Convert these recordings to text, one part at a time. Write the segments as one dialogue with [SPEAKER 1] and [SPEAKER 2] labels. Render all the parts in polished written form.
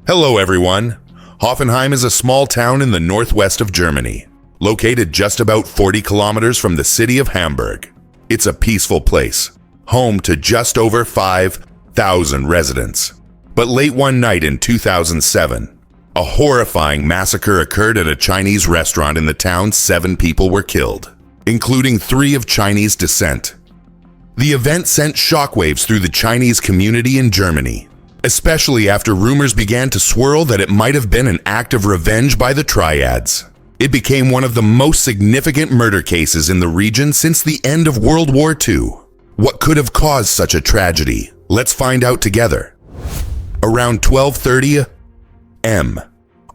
[SPEAKER 1] Hello everyone. Hoffenheim is a small town in the northwest of Germany, located just about 40 kilometers from the city of Hamburg. It's a peaceful place, home to just over 5,000 residents. But late one night in 2007, a horrifying massacre occurred at a Chinese restaurant in the town. 7 people were killed, including 3 of Chinese descent. The event sent shockwaves through the Chinese community in Germany, especially after rumors began to swirl that it might have been an act of revenge by the Triads. It became one of the most significant murder cases in the region since the end of World War II. What could have caused such a tragedy? Let's find out together. Around 12:30 a.m.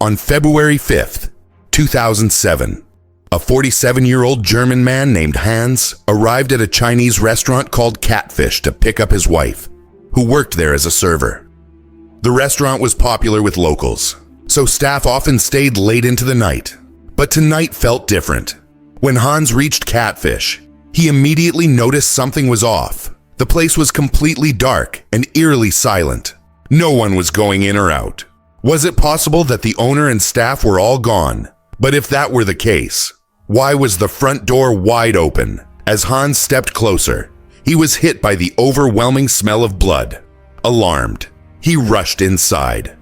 [SPEAKER 1] on February 5th, 2007, a 47-year-old German man named Hans arrived at a Chinese restaurant called Catfish to pick up his wife, who worked there as a server. The restaurant was popular with locals, so staff often stayed late into the night. But tonight felt different. When Hans reached Catfish, he immediately noticed something was off. The place was completely dark and eerily silent. No one was going in or out. Was it possible that the owner and staff were all gone? But if that were the case, why was the front door wide open? As Hans stepped closer, he was hit by the overwhelming smell of blood. Alarmed, he rushed inside.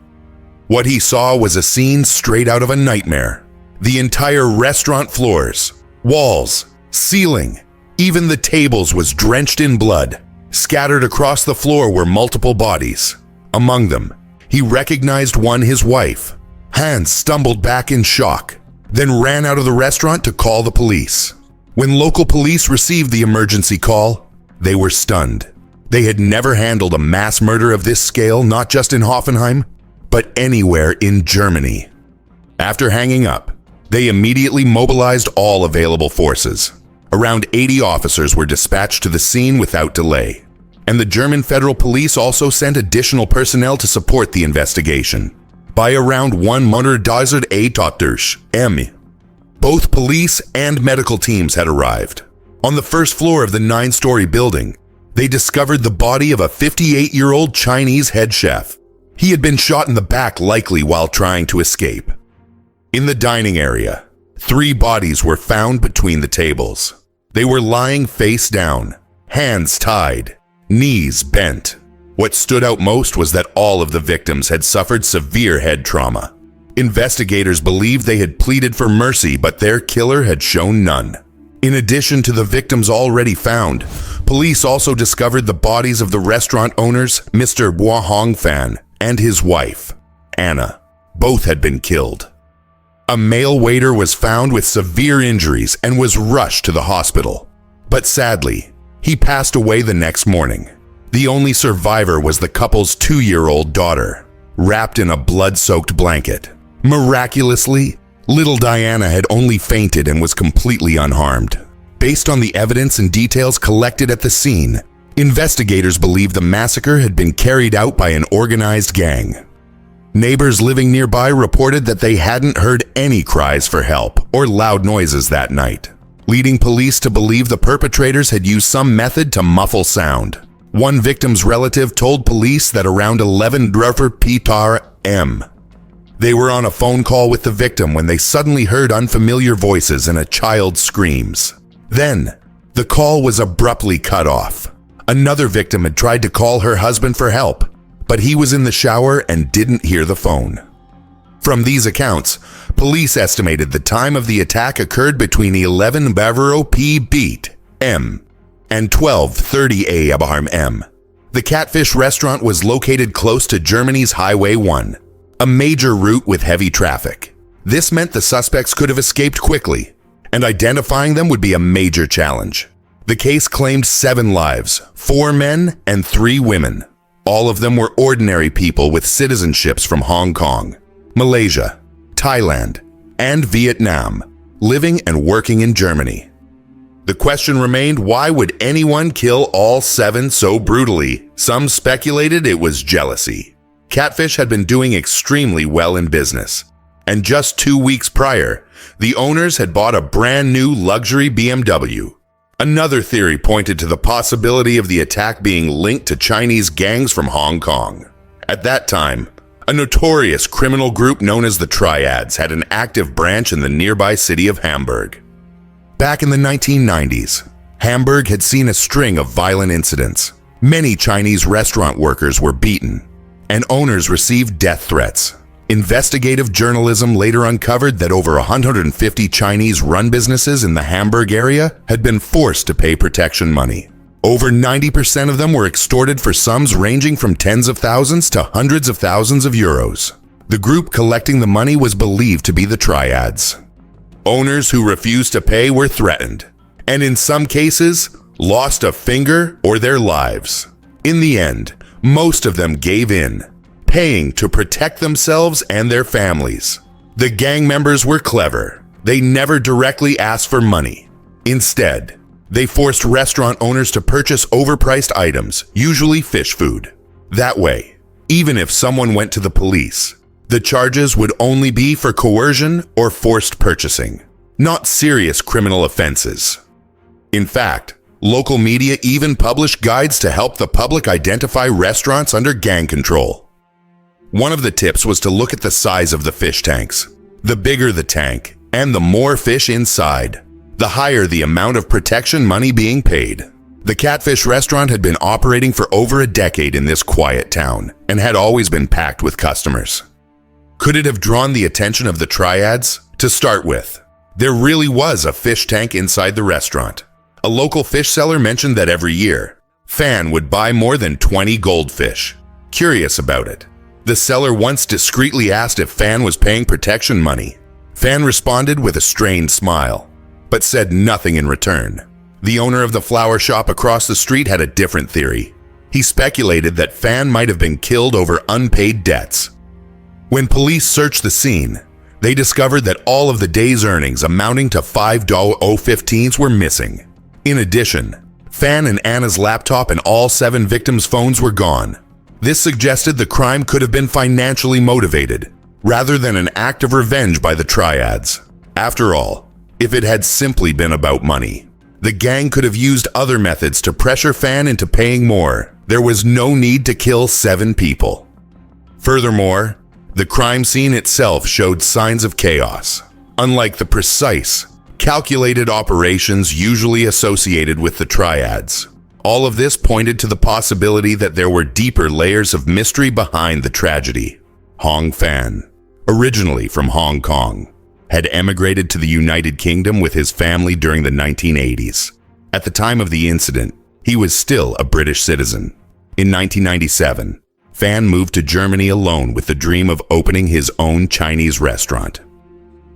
[SPEAKER 1] What he saw was a scene straight out of a nightmare. The entire restaurant floors, walls, ceiling, even the tables was drenched in blood. Scattered across the floor were multiple bodies. Among them, he recognized his wife. Hans stumbled back in shock, then ran out of the restaurant to call the police. When local police received the emergency call, they were stunned. They had never handled a mass murder of this scale, not just in Hoffenheim, but anywhere in Germany. After hanging up, they immediately mobilized all available forces. Around 80 officers were dispatched to the scene without delay, and the German Federal Police also sent additional personnel to support the investigation. By around 1:30 a.m., both police and medical teams had arrived. On the first floor of the 9-story building, they discovered the body of a 58-year-old Chinese head chef. He had been shot in the back, likely while trying to escape. In the dining area, 3 bodies were found between the tables. They were lying face down, hands tied, knees bent. What stood out most was that all of the victims had suffered severe head trauma. Investigators believed they had pleaded for mercy, but their killer had shown none. In addition to the victims already found, police also discovered the bodies of the restaurant owners, Mr. Hongfan, and his wife, Anna. Both had been killed. A male waiter was found with severe injuries and was rushed to the hospital. But sadly, he passed away the next morning. The only survivor was the couple's 2-year-old daughter, wrapped in a blood-soaked blanket. Miraculously, little Diana had only fainted and was completely unharmed. Based on the evidence and details collected at the scene, investigators believe the massacre had been carried out by an organized gang. Neighbors living nearby reported that they hadn't heard any cries for help or loud noises that night, leading police to believe the perpetrators had used some method to muffle sound. One victim's relative told police that around 11:00 p.m., they were on a phone call with the victim when they suddenly heard unfamiliar voices and a child's screams. Then, the call was abruptly cut off. Another victim had tried to call her husband for help, but he was in the shower and didn't hear the phone. From these accounts, police estimated the time of the attack occurred between 11:00 p.m. and 12:30 a.m. The Catfish restaurant was located close to Germany's Highway 1, a major route with heavy traffic. This meant the suspects could have escaped quickly, and identifying them would be a major challenge. The case claimed 7 lives, 4 men and 3 women. All of them were ordinary people with citizenships from Hong Kong, Malaysia, Thailand, and Vietnam, living and working in Germany. The question remained, why would anyone kill all 7 so brutally? Some speculated it was jealousy. Catfish had been doing extremely well in business, and just 2 weeks prior, the owners had bought a brand new luxury BMW. Another theory pointed to the possibility of the attack being linked to Chinese gangs from Hong Kong. At that time, A notorious criminal group known as the Triads had an active branch in the nearby city of Hamburg. Back in the 1990s, Hamburg had seen a string of violent incidents. Many Chinese restaurant workers were beaten, and owners received death threats. Investigative journalism later uncovered that over 150 Chinese-run businesses in the Hamburg area had been forced to pay protection money. Over 90% of them were extorted for sums ranging from tens of thousands to hundreds of thousands of euros. The group collecting the money was believed to be the Triads. Owners who refused to pay were threatened, and in some cases, lost a finger or their lives. In the end, most of them gave in, paying to protect themselves and their families. The gang members were clever. They never directly asked for money. Instead, they forced restaurant owners to purchase overpriced items, usually fish food. That way, even if someone went to the police, the charges would only be for coercion or forced purchasing, not serious criminal offenses. In fact, local media even published guides to help the public identify restaurants under gang control. One of the tips was to look at the size of the fish tanks. The bigger the tank, and the more fish inside, the higher the amount of protection money being paid. The Catfish restaurant had been operating for over a decade in this quiet town and had always been packed with customers. Could it have drawn the attention of the Triads? To start with, there really was a fish tank inside the restaurant. A local fish seller mentioned that every year, Fan would buy more than 20 goldfish. Curious about it, the seller once discreetly asked if Fan was paying protection money. Fan responded with a strained smile, but said nothing in return. The owner of the flower shop across the street had a different theory. He speculated that Fan might have been killed over unpaid debts. When police searched the scene, they discovered that all of the day's earnings amounting to $5.15 were missing. In addition, Fan and Anna's laptop and all 7 victims' phones were gone. This suggested the crime could have been financially motivated, rather than an act of revenge by the Triads. After all, if it had simply been about money, the gang could have used other methods to pressure Fan into paying more. There was no need to kill 7 people. Furthermore, the crime scene itself showed signs of chaos. Unlike the precise, calculated operations usually associated with the Triads, all of this pointed to the possibility that there were deeper layers of mystery behind the tragedy. Hong Fan, originally from Hong Kong, had emigrated to the United Kingdom with his family during the 1980s. At the time of the incident, he was still a British citizen. In 1997, Fan moved to Germany alone with the dream of opening his own Chinese restaurant.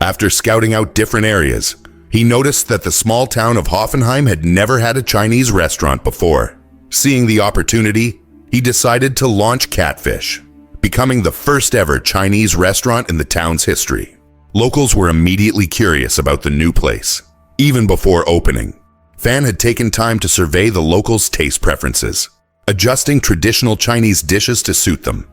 [SPEAKER 1] After scouting out different areas, he noticed that the small town of Hoffenheim had never had a Chinese restaurant before. Seeing the opportunity, he decided to launch Catfish, becoming the first ever Chinese restaurant in the town's history. Locals were immediately curious about the new place. Even before opening, Fan had taken time to survey the locals' taste preferences, adjusting traditional Chinese dishes to suit them.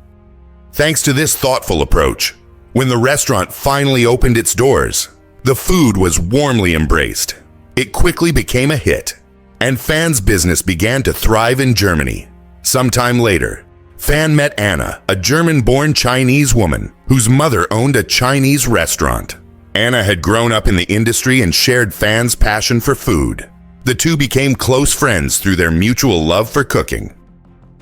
[SPEAKER 1] Thanks to this thoughtful approach, when the restaurant finally opened its doors, the food was warmly embraced. It quickly became a hit, and Fan's business began to thrive in Germany. Sometime later, Fan met Anna, a German-born Chinese woman whose mother owned a Chinese restaurant. Anna had grown up in the industry and shared Fan's passion for food. The two became close friends through their mutual love for cooking.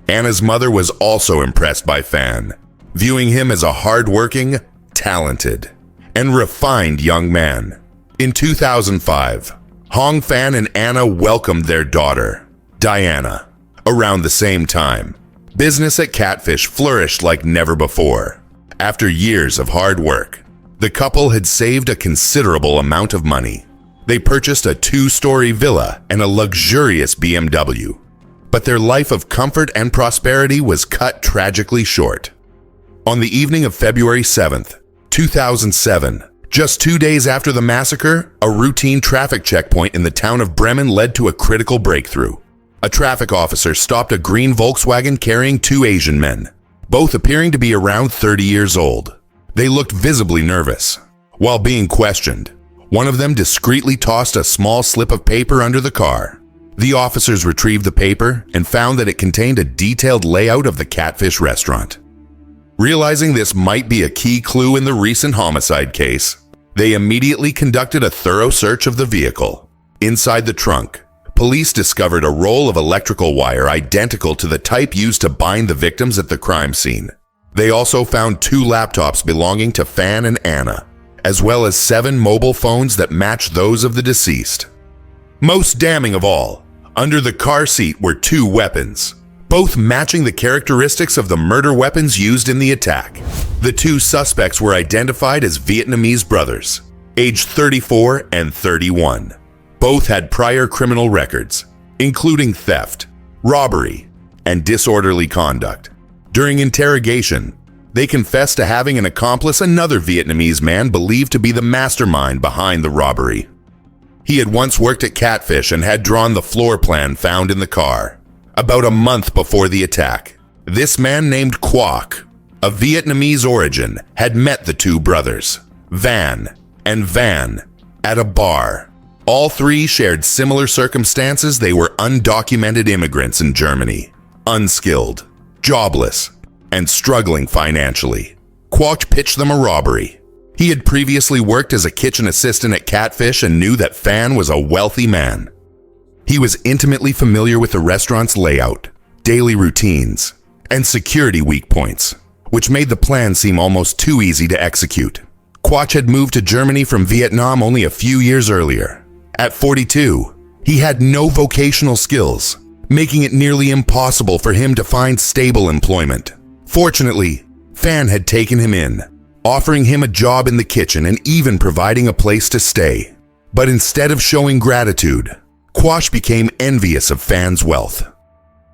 [SPEAKER 1] Anna's mother was also impressed by Fan, viewing him as a hard-working, talented, and refined young man. In 2005, Hong Fan and Anna welcomed their daughter, Diana. Around the same time, business at Catfish flourished like never before. After years of hard work, the couple had saved a considerable amount of money. They purchased a 2-story villa and a luxurious BMW. But their life of comfort and prosperity was cut tragically short. On the evening of February 7th, 2007, just 2 days after the massacre, a routine traffic checkpoint in the town of Bremen led to a critical breakthrough. A traffic officer stopped a green Volkswagen carrying 2 Asian men, both appearing to be around 30 years old. They looked visibly nervous. While being questioned, one of them discreetly tossed a small slip of paper under the car. The officers retrieved the paper and found that it contained a detailed layout of the Catfish restaurant. Realizing this might be a key clue in the recent homicide case, they immediately conducted a thorough search of the vehicle. Inside the trunk, police discovered a roll of electrical wire identical to the type used to bind the victims at the crime scene. They also found 2 laptops belonging to Fan and Anna, as well as 7 mobile phones that matched those of the deceased. Most damning of all, under the car seat were 2 weapons, both matching the characteristics of the murder weapons used in the attack. The 2 suspects were identified as Vietnamese brothers, aged 34 and 31. Both had prior criminal records, including theft, robbery, and disorderly conduct. During interrogation, they confessed to having an accomplice, another Vietnamese man believed to be the mastermind behind the robbery. He had once worked at Catfish and had drawn the floor plan found in the car. About a month before the attack, this man named Quoc, of Vietnamese origin, had met the 2 brothers, Van and Van, at a bar. All 3 shared similar circumstances. They were undocumented immigrants in Germany, unskilled, jobless, and struggling financially. Quoc pitched them a robbery. He had previously worked as a kitchen assistant at Catfish and knew that Fan was a wealthy man. He was intimately familiar with the restaurant's layout, daily routines, and security weak points, which made the plan seem almost too easy to execute. Quoc had moved to Germany from Vietnam only a few years earlier. At 42, he had no vocational skills, making it nearly impossible for him to find stable employment. Fortunately, Fan had taken him in, offering him a job in the kitchen and even providing a place to stay. But instead of showing gratitude, Quoc became envious of Fan's wealth.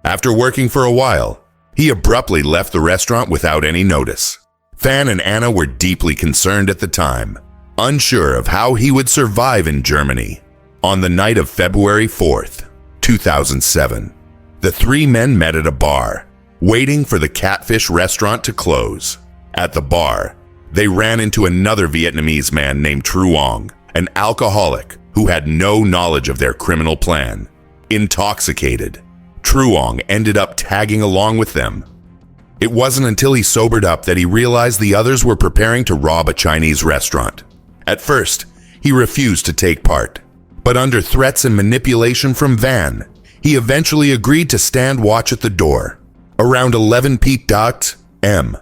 [SPEAKER 1] After working for a while, he abruptly left the restaurant without any notice. Fan and Anna were deeply concerned at the time, unsure of how he would survive in Germany. On the night of February 4th, 2007, the 3 men met at a bar, waiting for the Catfish restaurant to close. At the bar, they ran into another Vietnamese man named Truong, an alcoholic who had no knowledge of their criminal plan. Intoxicated, Truong ended up tagging along with them. It wasn't until he sobered up that he realized the others were preparing to rob a Chinese restaurant. At first, he refused to take part, but under threats and manipulation from Van, he eventually agreed to stand watch at the door. Around 11 p.m.,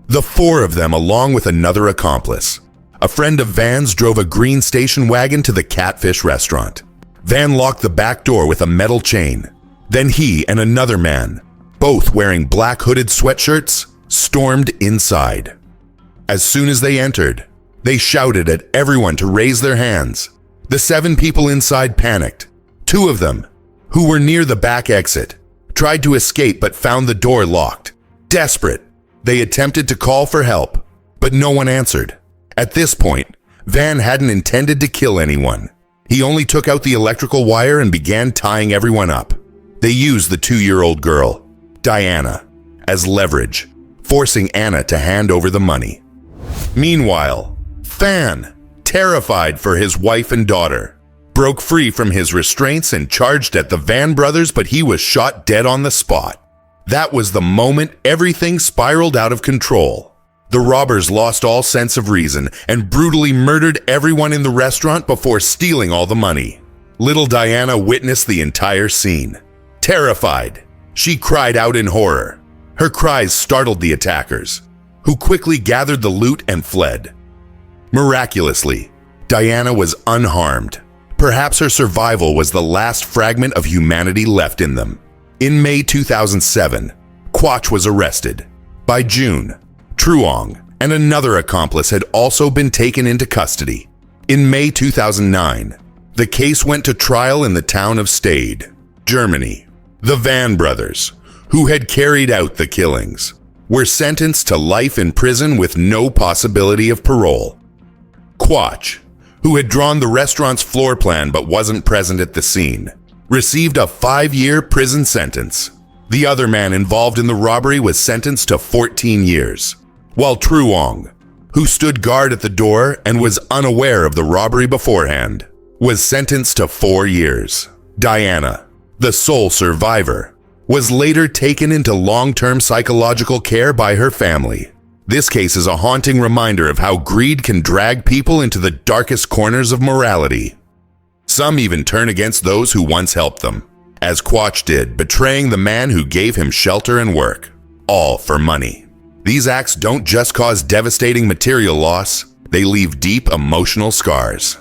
[SPEAKER 1] the 4 of them, along with another accomplice, a friend of Van's, drove a green station wagon to the Catfish restaurant. Van locked the back door with a metal chain. Then he and another man, both wearing black hooded sweatshirts, stormed inside. As soon as they entered, they shouted at everyone to raise their hands. The 7 people inside panicked. 2 of them, who were near the back exit, tried to escape but found the door locked. Desperate, they attempted to call for help, but no one answered. At this point, Van hadn't intended to kill anyone. He only took out the electrical wire and began tying everyone up. They used the 2-year-old girl, Diana, as leverage, forcing Anna to hand over the money. Meanwhile, Fan, terrified for his wife and daughter, broke free from his restraints and charged at the Van brothers, but he was shot dead on the spot. That was the moment everything spiraled out of control. The robbers lost all sense of reason and brutally murdered everyone in the restaurant before stealing all the money. Little Diana witnessed the entire scene. Terrified, she cried out in horror. Her cries startled the attackers, who quickly gathered the loot and fled. Miraculously, Diana was unharmed. Perhaps her survival was the last fragment of humanity left in them. In May 2007, Quoc was arrested. By June, Truong and another accomplice had also been taken into custody. In May 2009, the case went to trial in the town of Stade, Germany. The Van brothers, who had carried out the killings, were sentenced to life in prison with no possibility of parole. Quoc, who had drawn the restaurant's floor plan but wasn't present at the scene, received a 5-year prison sentence. The other man involved in the robbery was sentenced to 14 years, while Truong, who stood guard at the door and was unaware of the robbery beforehand, was sentenced to 4 years. Diana, the sole survivor, was later taken into long-term psychological care by her family. This case is a haunting reminder of how greed can drag people into the darkest corners of morality. Some even turn against those who once helped them, as Quach did, betraying the man who gave him shelter and work, all for money. These acts don't just cause devastating material loss, they leave deep emotional scars.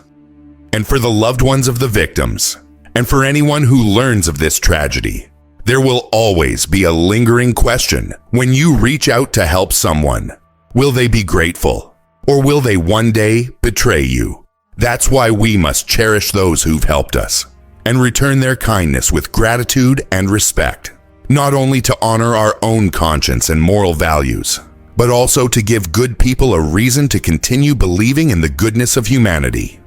[SPEAKER 1] And for the loved ones of the victims, and for anyone who learns of this tragedy, there will always be a lingering question when you reach out to help someone. Will they be grateful? Or will they one day betray you? That's why we must cherish those who've helped us and return their kindness with gratitude and respect, not only to honor our own conscience and moral values, but also to give good people a reason to continue believing in the goodness of humanity.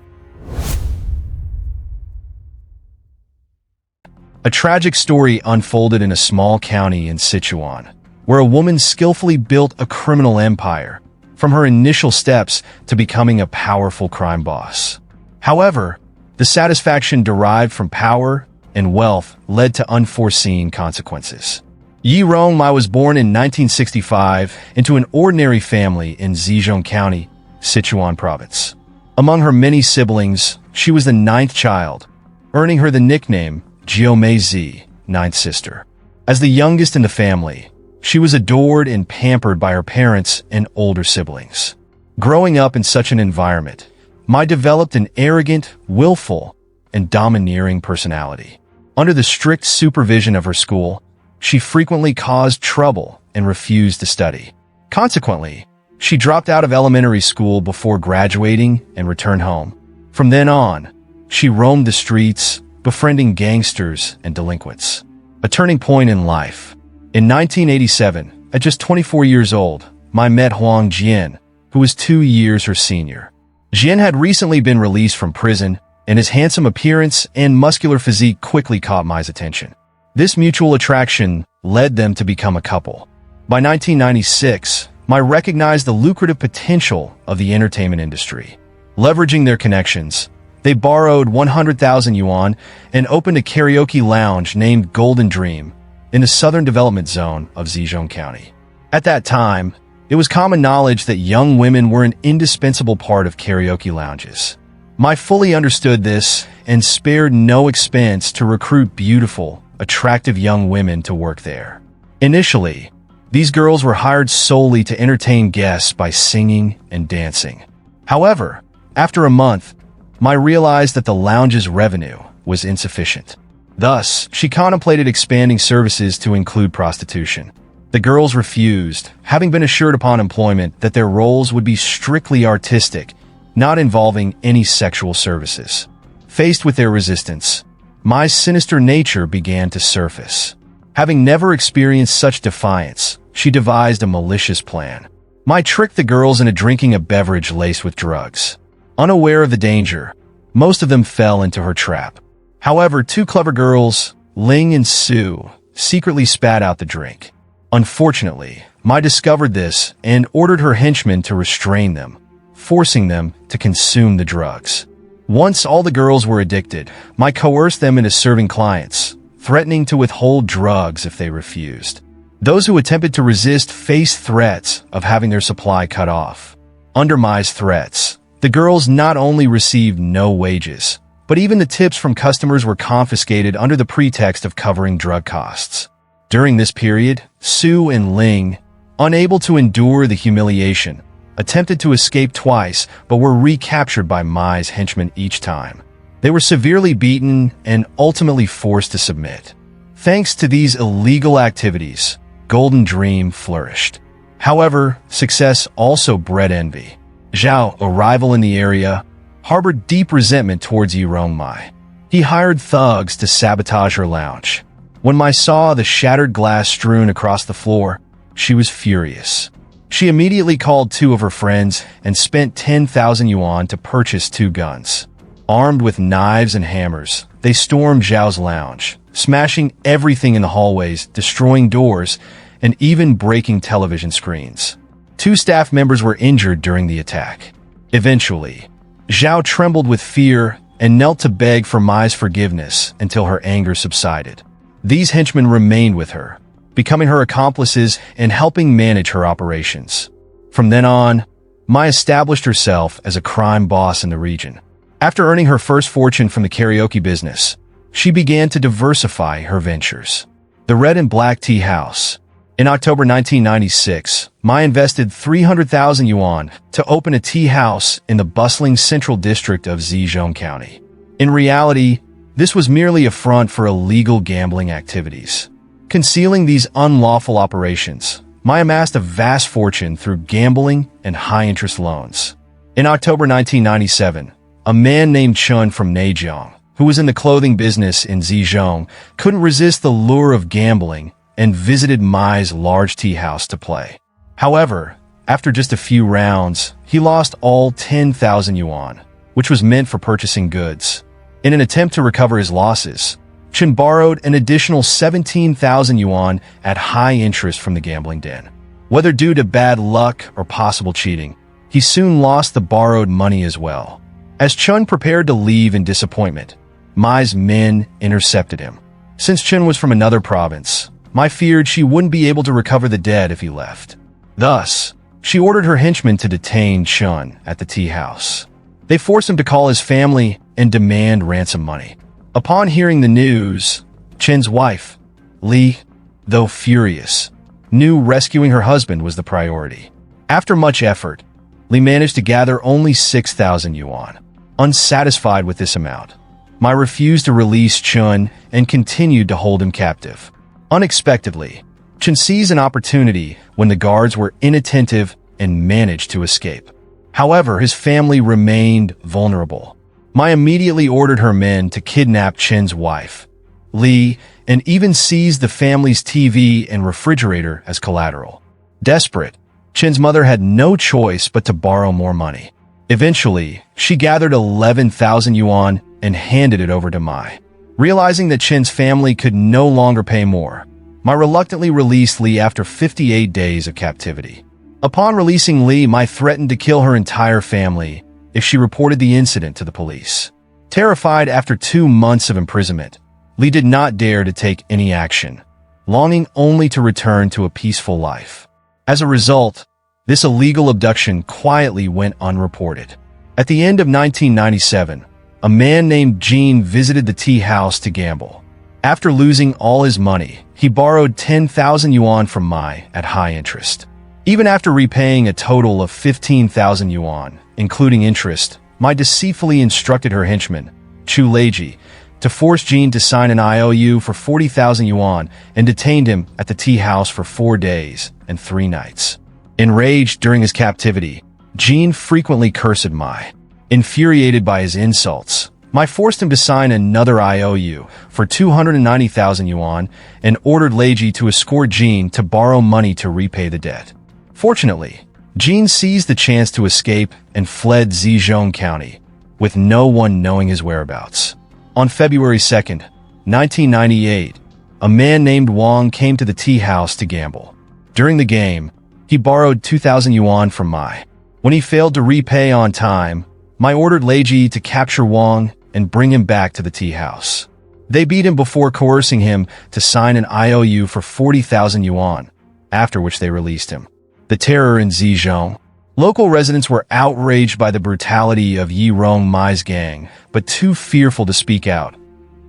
[SPEAKER 2] A tragic story unfolded in a small county in Sichuan, where a woman skillfully built a criminal empire, from her initial steps to becoming a powerful crime boss. However, the satisfaction derived from power and wealth led to unforeseen consequences. Yi Rongmai was born in 1965 into an ordinary family in Zhejiang County, Sichuan Province. Among her many siblings, she was the ninth child, earning her the nickname Jiomei Z, ninth sister. As the youngest in the family, she was adored and pampered by her parents and older siblings. Growing up in such an environment, Mai developed an arrogant, willful, and domineering personality. Under the strict supervision of her school, she frequently caused trouble and refused to study. Consequently, she dropped out of elementary school before graduating and returned home. From then on, she roamed the streets, befriending gangsters and delinquents. A turning point in life. In 1987, at just 24 years old, Mai met Huang Jian, who was 2 years her senior. Jian had recently been released from prison, and his handsome appearance and muscular physique quickly caught Mai's attention. This mutual attraction led them to become a couple. By 1996, Mai recognized the lucrative potential of the entertainment industry. Leveraging their connections, they borrowed 100,000 yuan and opened a karaoke lounge named Golden Dream in the Southern Development Zone of Zhejiang County. At that time, it was common knowledge that young women were an indispensable part of karaoke lounges. Mai fully understood this and spared no expense to recruit beautiful, attractive young women to work there. Initially, these girls were hired solely to entertain guests by singing and dancing. However, after a month, Mai realized that the lounge's revenue was insufficient. Thus, she contemplated expanding services to include prostitution. The girls refused, having been assured upon employment that their roles would be strictly artistic, not involving any sexual services. Faced with their resistance, Mai's sinister nature began to surface. Having never experienced such defiance, she devised a malicious plan. Mai tricked the girls into drinking a beverage laced with drugs. Unaware of the danger, most of them fell into her trap. However, 2 clever girls, Ling and Su, secretly spat out the drink. Unfortunately, Mai discovered this and ordered her henchmen to restrain them, forcing them to consume the drugs. Once all the girls were addicted, Mai coerced them into serving clients, threatening to withhold drugs if they refused. Those who attempted to resist faced threats of having their supply cut off. Under Mai's threats, the girls not only received no wages, but even the tips from customers were confiscated under the pretext of covering drug costs. During this period, Su and Ling, unable to endure the humiliation, attempted to escape twice but were recaptured by Mai's henchmen each time. They were severely beaten and ultimately forced to submit. Thanks to these illegal activities, Golden Dream flourished. However, success also bred envy. Zhao, a rival in the area, harbored deep resentment towards Yi Rongmai. He hired thugs to sabotage her lounge. When Mai saw the shattered glass strewn across the floor, she was furious. She immediately called 2 of her friends and spent 10,000 yuan to purchase 2 guns. Armed with knives and hammers, they stormed Zhao's lounge, smashing everything in the hallways, destroying doors, and even breaking television screens. 2 staff members were injured during the attack. Eventually, Zhao trembled with fear and knelt to beg for Mai's forgiveness until her anger subsided. These henchmen remained with her, becoming her accomplices and helping manage her operations. From then on, Mai established herself as a crime boss in the region. After earning her first fortune from the karaoke business, she began to diversify her ventures. The Red and Black Tea House. In October 1996, Mai invested 300,000 yuan to open a tea house in the bustling central district of Zhejiang County. In reality, this was merely a front for illegal gambling activities. Concealing these unlawful operations, Mai amassed a vast fortune through gambling and high-interest loans. In October 1997, a man named Chun from Neijiang, who was in the clothing business in Zhejiang, couldn't resist the lure of gambling and visited Mai's large tea house to play. However, after just a few rounds, he lost all 10,000 yuan, which was meant for purchasing goods. In an attempt to recover his losses, Chen borrowed an additional 17,000 yuan at high interest from the gambling den. Whether due to bad luck or possible cheating, he soon lost the borrowed money as well. As Chun prepared to leave in disappointment, Mai's men intercepted him. Since Chen was from another province, Mai feared she wouldn't be able to recover the debt if he left. Thus, she ordered her henchmen to detain Chun at the tea house. They forced him to call his family and demand ransom money. Upon hearing the news, Chen's wife, Li, though furious, knew rescuing her husband was the priority. After much effort, Li managed to gather only 6,000 yuan. Unsatisfied with this amount, Mai refused to release Chun and continued to hold him captive. Unexpectedly, Chen seized an opportunity when the guards were inattentive and managed to escape. However, his family remained vulnerable. Mai immediately ordered her men to kidnap Chen's wife, Li, and even seized the family's TV and refrigerator as collateral. Desperate, Chen's mother had no choice but to borrow more money. Eventually, she gathered 11,000 yuan and handed it over to Mai. Realizing that Chen's family could no longer pay more, Mai reluctantly released Li after 58 days of captivity. Upon releasing Li, Mai threatened to kill her entire family if she reported the incident to the police. Terrified after 2 months of imprisonment, Li did not dare to take any action, longing only to return to a peaceful life. As a result, this illegal abduction quietly went unreported. At the end of 1997, a man named Jean visited the tea house to gamble. After losing all his money, he borrowed 10,000 yuan from Mai at high interest. Even after repaying a total of 15,000 yuan, including interest, Mai deceitfully instructed her henchman, Chu Leiji, to force Jean to sign an IOU for 40,000 yuan and detained him at the tea house for 4 days and 3 nights. Enraged during his captivity, Jean frequently cursed Mai. Infuriated by his insults, Mai forced him to sign another IOU for 290,000 yuan and ordered Leiji to escort Jean to borrow money to repay the debt. Fortunately, Jean seized the chance to escape and fled Zhejiang County, with no one knowing his whereabouts. On February 2nd, 1998, a man named Wang came to the tea house to gamble. During the game, he borrowed 2,000 yuan from Mai. When he failed to repay on time, Mai ordered Leiji to capture Wang and bring him back to the tea house. They beat him before coercing him to sign an IOU for 40,000 yuan, after which they released him. The terror in Zhejiang. Local residents were outraged by the brutality of Yi Rong Mai's gang, but too fearful to speak out,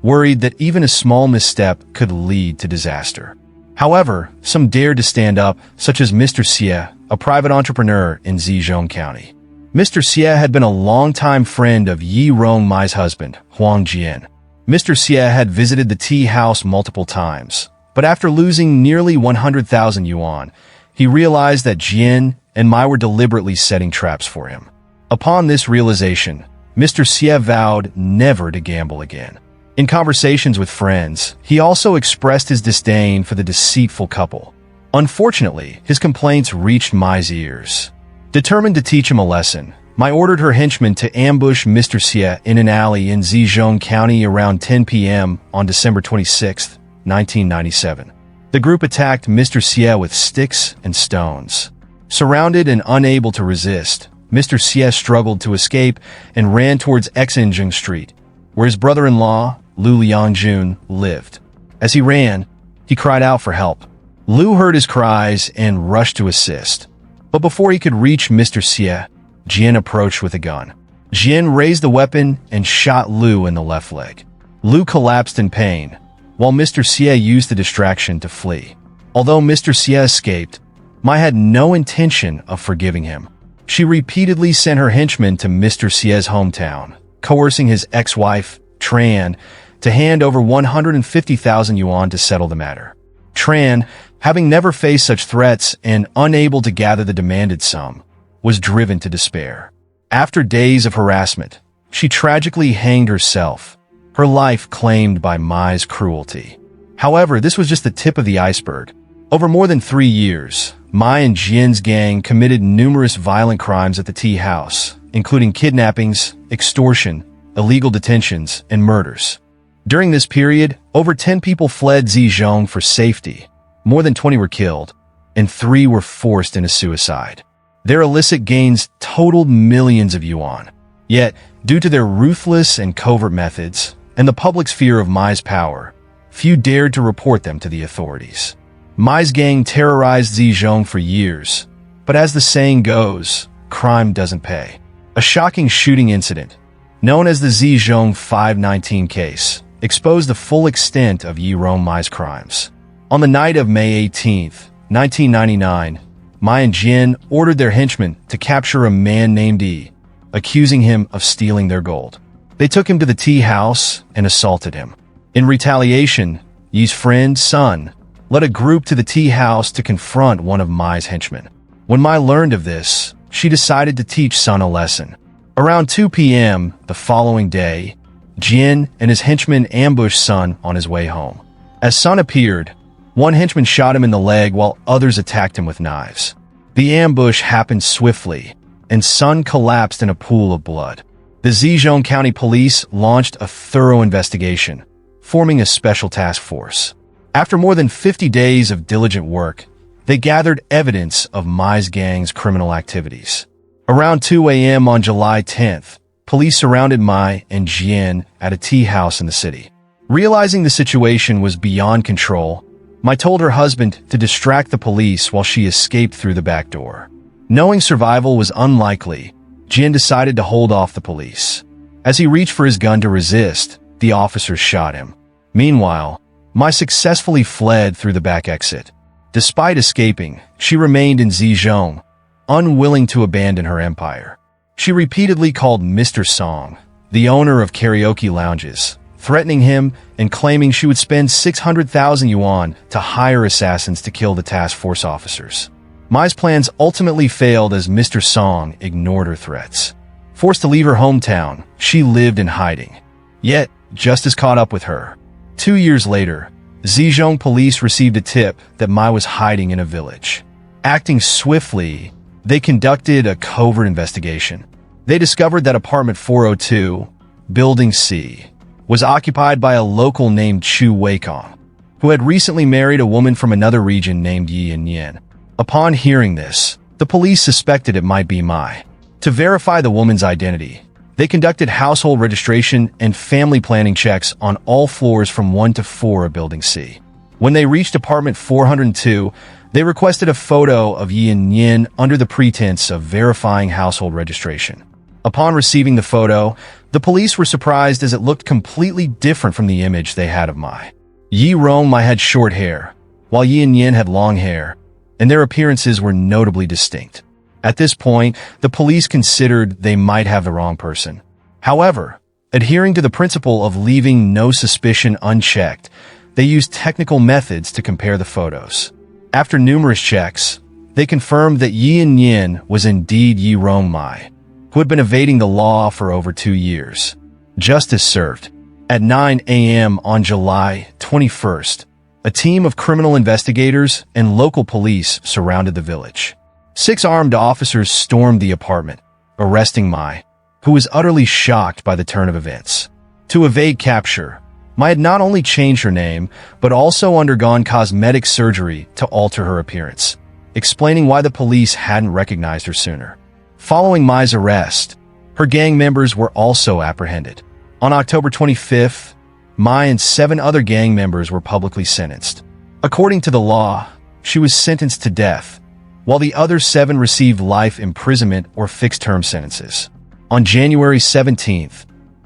[SPEAKER 2] worried that even a small misstep could lead to disaster. However, some dared to stand up, such as Mr. Xie, a private entrepreneur in Zhejiang County. Mr. Xie had been a longtime friend of Yi Rong Mai's husband, Huang Jian. Mr. Xie had visited the tea house multiple times, but after losing nearly 100,000 yuan, he realized that Jian and Mai were deliberately setting traps for him. Upon this realization, Mr. Xie vowed never to gamble again. In conversations with friends, he also expressed his disdain for the deceitful couple. Unfortunately, his complaints reached Mai's ears. Determined to teach him a lesson, Mai ordered her henchmen to ambush Mr. Xie in an alley in Zhejiang County around 10 p.m. on December 26, 1997. The group attacked Mr. Xie with sticks and stones. Surrounded and unable to resist, Mr. Xie struggled to escape and ran towards Exinjing Street, where his brother-in-law, Lu Liangjun, lived. As he ran, he cried out for help. Lu heard his cries and rushed to assist. But before he could reach Mr. Xie, Jian approached with a gun. Jian raised the weapon and shot Liu in the left leg. Liu collapsed in pain, while Mr. Xie used the distraction to flee. Although Mr. Xie escaped, Mai had no intention of forgiving him. She repeatedly sent her henchmen to Mr. Xie's hometown, coercing his ex-wife, Tran, to hand over 150,000 yuan to settle the matter. Tran, having never faced such threats and unable to gather the demanded sum, was driven to despair. After days of harassment, she tragically hanged herself, her life claimed by Mai's cruelty. However, this was just the tip of the iceberg. Over more than 3 years, Mai and Jian's gang committed numerous violent crimes at the tea house, including kidnappings, extortion, illegal detentions, and murders. During this period, over 10 people fled Zhejiang for safety, more than 20 were killed, and 3 were forced into suicide. Their illicit gains totaled millions of yuan. Yet, due to their ruthless and covert methods, and the public's fear of Mai's power, few dared to report them to the authorities. Mai's gang terrorized Zhejiang for years, but as the saying goes, crime doesn't pay. A shocking shooting incident, known as the Zhejiang 519 case, exposed the full extent of Yi Rongmai's crimes. On the night of May 18, 1999, Mai and Jian ordered their henchmen to capture a man named Yi, accusing him of stealing their gold. They took him to the tea house and assaulted him. In retaliation, Yi's friend, Sun, led a group to the tea house to confront one of Mai's henchmen. When Mai learned of this, she decided to teach Sun a lesson. Around 2 p.m. the following day, Jian and his henchmen ambushed Sun on his way home. As Sun appeared, one henchman shot him in the leg while others attacked him with knives. The ambush happened swiftly, and Sun collapsed in a pool of blood. The Zhejiang County Police launched a thorough investigation, forming a special task force. After more than 50 days of diligent work, they gathered evidence of Mai's gang's criminal activities. Around 2 a.m. on July 10th, police surrounded Mai and Jian at a tea house in the city. Realizing the situation was beyond control, Mai told her husband to distract the police while she escaped through the back door. Knowing survival was unlikely, Jian decided to hold off the police. As he reached for his gun to resist, the officers shot him. Meanwhile, Mai successfully fled through the back exit. Despite escaping, she remained in Zhejiang, unwilling to abandon her empire. She repeatedly called Mr. Song, the owner of karaoke lounges, threatening him and claiming she would spend 600,000 yuan to hire assassins to kill the task force officers. Mai's plans ultimately failed as Mr. Song ignored her threats. Forced to leave her hometown, she lived in hiding. Yet, justice caught up with her. 2 years later, Zhejiang police received a tip that Mai was hiding in a village. Acting swiftly, they conducted a covert investigation. They discovered that apartment 402, Building C, was occupied by a local named Chu Weikong, who had recently married a woman from another region named Yi Yin. Upon hearing this, the police suspected it might be Mai. To verify the woman's identity, they conducted household registration and family planning checks on all floors from 1 to 4 of Building C. When they reached apartment 402, they requested a photo of Yi Yin under the pretense of verifying household registration. Upon receiving the photo, the police were surprised as it looked completely different from the image they had of Mai. Yi Rongmai had short hair, while Yi Yin had long hair, and their appearances were notably distinct. At this point, the police considered they might have the wrong person. However, adhering to the principle of leaving no suspicion unchecked, they used technical methods to compare the photos. After numerous checks, they confirmed that Yi Yin was indeed Yi Rongmai, who had been evading the law for over 2 years. Justice served. At 9 a.m. on July 21st, a team of criminal investigators and local police surrounded the village. 6 armed officers stormed the apartment, arresting Mai, who was utterly shocked by the turn of events. To evade capture, Mai had not only changed her name, but also undergone cosmetic surgery to alter her appearance, explaining why the police hadn't recognized her sooner. Following Mai's arrest, her gang members were also apprehended. On October 25th, Mai and 7 other gang members were publicly sentenced. According to the law, she was sentenced to death, while the other 7 received life imprisonment or fixed-term sentences. On January 17,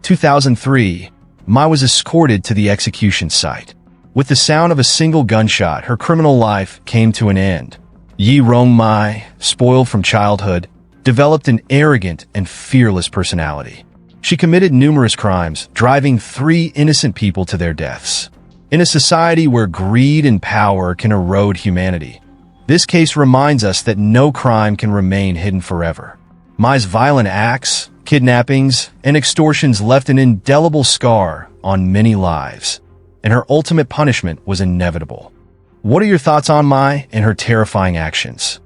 [SPEAKER 2] 2003, Mai was escorted to the execution site. With the sound of a single gunshot, her criminal life came to an end. Yi Rong Mai, spoiled from childhood, developed an arrogant and fearless personality. She committed numerous crimes, driving 3 innocent people to their deaths. In a society where greed and power can erode humanity, this case reminds us that no crime can remain hidden forever. Mai's violent acts, kidnappings, and extortions left an indelible scar on many lives, and her ultimate punishment was inevitable. What are your thoughts on Mai and her terrifying actions?